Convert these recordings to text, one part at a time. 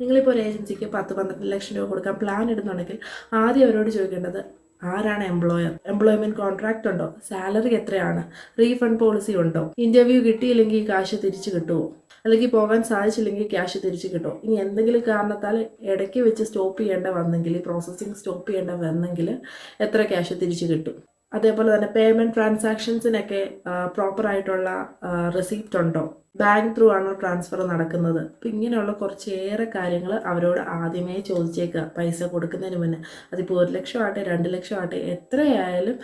നിങ്ങളിപ്പോൾ ഒരു ഏജൻസിക്ക് 10-12 ലക്ഷം രൂപ കൊടുക്കാൻ പ്ലാൻ ഇടുന്നുണ്ടെങ്കിൽ ആദ്യം അവരോട് ചോദിക്കേണ്ടത് ആരാണ് എംപ്ലോയർ, എംപ്ലോയ്മെന്റ് കോൺട്രാക്റ്റ് ഉണ്ടോ, സാലറി എത്രയാണ്, റീഫണ്ട് പോളിസി ഉണ്ടോ, ഇന്റർവ്യൂ കിട്ടിയില്ലെങ്കിൽ ഈ കാശ് തിരിച്ചു കിട്ടുമോ, അല്ലെങ്കിൽ പോകാൻ സാധിച്ചില്ലെങ്കിൽ ക്യാഷ് തിരിച്ചു കിട്ടുമോ, ഇനി എന്തെങ്കിലും കാരണത്താൽ ഇടയ്ക്ക് വെച്ച് സ്റ്റോപ്പ് ചെയ്യേണ്ട വന്നെങ്കിൽ, പ്രോസസ്സിങ് സ്റ്റോപ്പ് ചെയ്യേണ്ട വന്നെങ്കിൽ എത്ര ക്യാഷ് തിരിച്ചു കിട്ടും. അതേപോലെ തന്നെ പേയ്മെൻറ്റ് ട്രാൻസാക്ഷൻസിനൊക്കെ പ്രോപ്പറായിട്ടുള്ള റെസിപ്റ്റ് ഉണ്ടോ, ബാങ്ക് ത്രൂ ആണോ ട്രാൻസ്ഫർ നടക്കുന്നത്. അപ്പം ഇങ്ങനെയുള്ള കുറച്ചേറെ കാര്യങ്ങൾ അവരോട് ആദ്യമേ ചോദിച്ചേക്കുക പൈസ കൊടുക്കുന്നതിന് മുന്നേ. അതിപ്പോൾ 1 ലക്ഷം ആട്ടെ 2 ലക്ഷം ആട്ടെ എത്രയായാലും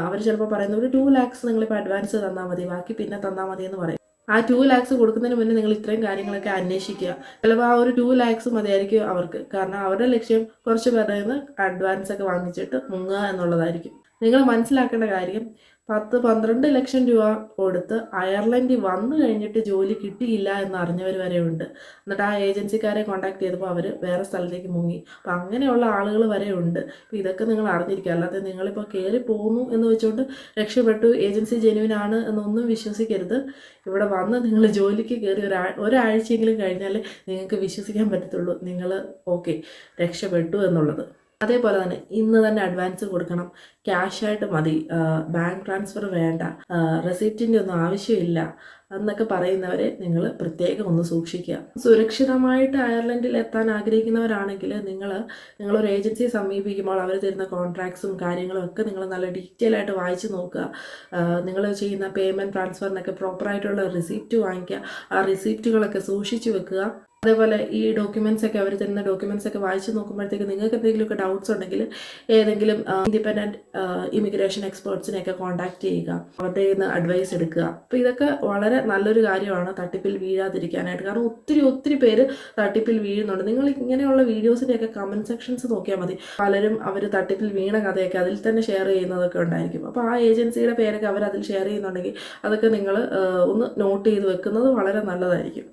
അവർ ചിലപ്പോൾ പറയുന്നത് ഒരു 2 ലാക്സ് നിങ്ങളിപ്പോൾ അഡ്വാൻസ് തന്നാൽ മതി, ബാക്കി പിന്നെ തന്നാൽ മതി എന്ന് പറയും. ആ 2 ലാക്സ് കൊടുക്കുന്നതിന് മുന്നേ നിങ്ങൾ ഇത്രയും കാര്യങ്ങളൊക്കെ അന്വേഷിക്കുക. ചിലപ്പോൾ ആ ഒരു 2 ലാക്സ് മതിയായിരിക്കും അവർക്ക്. കാരണം അവരുടെ ലക്ഷ്യം കുറച്ച് പേരുടെ നിന്ന് അഡ്വാൻസ് ഒക്കെ വാങ്ങിച്ചിട്ട് മുങ്ങുക എന്നുള്ളതായിരിക്കും. നിങ്ങൾ മനസ്സിലാക്കേണ്ട കാര്യം 10-12 ലക്ഷം രൂപ കൊടുത്ത് അയർലൻഡിൽ വന്നു കഴിഞ്ഞിട്ട് ജോലി കിട്ടിയില്ല എന്ന് അറിഞ്ഞവർ വരെ ഉണ്ട്. എന്നിട്ട് ആ ഏജൻസിക്കാരെ കോൺടാക്ട് ചെയ്തപ്പോൾ അവർ വേറെ സ്ഥലത്തേക്ക് മുങ്ങി. അപ്പം അങ്ങനെയുള്ള ആളുകൾ വരെ ഉണ്ട്. അപ്പോൾ ഇതൊക്കെ നിങ്ങൾ അറിഞ്ഞിരിക്കുക. അല്ലാതെ നിങ്ങളിപ്പോൾ കയറി പോകുന്നു എന്ന് വെച്ചുകൊണ്ട് രക്ഷപ്പെട്ടു, ഏജൻസി ജെന്യുവിനാണ് എന്നൊന്നും വിശ്വസിക്കരുത്. ഇവിടെ വന്ന് നിങ്ങൾ ജോലിക്ക് കയറി ഒരാഴ്ചയെങ്കിലും കഴിഞ്ഞാൽ നിങ്ങൾക്ക് വിശ്വസിക്കാൻ പറ്റത്തുള്ളൂ നിങ്ങൾ ഓക്കെ രക്ഷപ്പെട്ടു എന്നുള്ളത്. അതേപോലെ തന്നെ ഇന്ന് തന്നെ അഡ്വാൻസ് കൊടുക്കണം, ക്യാഷായിട്ട് മതി, ബാങ്ക് ട്രാൻസ്ഫർ വേണ്ട, റെസിപ്റ്റിൻ്റെ ഒന്നും ആവശ്യമില്ല എന്നൊക്കെ പറയുന്നവരെ നിങ്ങൾ പ്രത്യേകം ഒന്ന് സൂക്ഷിക്കുക. സുരക്ഷിതമായിട്ട് അയർലൻഡിൽ എത്താൻ ആഗ്രഹിക്കുന്നവരാണെങ്കിൽ നിങ്ങളൊരു ഏജൻസിയെ സമീപിക്കുമ്പോൾ അവർ തരുന്ന കോൺട്രാക്ട്സും കാര്യങ്ങളും ഒക്കെ നിങ്ങൾ നല്ല ഡീറ്റെയിൽ ആയിട്ട് വായിച്ച് നോക്കുക. നിങ്ങൾ ചെയ്യുന്ന പേയ്മെൻറ്റ് ട്രാൻസ്ഫറിനൊക്കെ പ്രോപ്പറായിട്ടുള്ള റിസീപ്റ്റ് വാങ്ങിക്കുക. ആ റിസീപ്റ്റുകളൊക്കെ സൂക്ഷിച്ച് വെക്കുക. അതേപോലെ ഈ ഡോക്യുമെൻറ്റ്സ് ഒക്കെ അവർ തരുന്ന ഡോക്യുമെൻറ്റ്സ് ഒക്കെ വായിച്ച് നോക്കുമ്പോഴത്തേക്ക് നിങ്ങൾക്ക് എന്തെങ്കിലുമൊക്കെ ഡൗട്ട്സ് ഉണ്ടെങ്കിൽ ഏതെങ്കിലും ഇൻഡിപെൻഡൻറ്റ് ഇമിഗ്രേഷൻ എക്സ്പേർട്സിനെയൊക്കെ കോൺടാക്ട് ചെയ്യുക, അവരുടെ നിന്ന് അഡ്വൈസ് എടുക്കുക. അപ്പോൾ ഇതൊക്കെ വളരെ നല്ലൊരു കാര്യമാണ് തട്ടിപ്പിൽ വീഴാതിരിക്കാനായിട്ട്. കാരണം ഒത്തിരി പേര് തട്ടിപ്പിൽ വീഴുന്നുണ്ട്. നിങ്ങൾ ഇങ്ങനെയുള്ള വീഡിയോസിൻ്റെയൊക്കെ കമൻറ്റ് സെക്ഷൻസ് നോക്കിയാൽ മതി. പലരും അവർ തട്ടിപ്പിൽ വീണ കഥയൊക്കെ അതിൽ തന്നെ ഷെയർ ചെയ്യുന്നതൊക്കെ ഉണ്ടായിരിക്കും. അപ്പോൾ ആ ഏജൻസിയുടെ പേരൊക്കെ അവർ അതിൽ ഷെയർ ചെയ്യുന്നുണ്ടെങ്കിൽ അതൊക്കെ നിങ്ങൾ ഒന്ന് നോട്ട് ചെയ്ത് വെക്കുന്നത് വളരെ നല്ലതായിരിക്കും.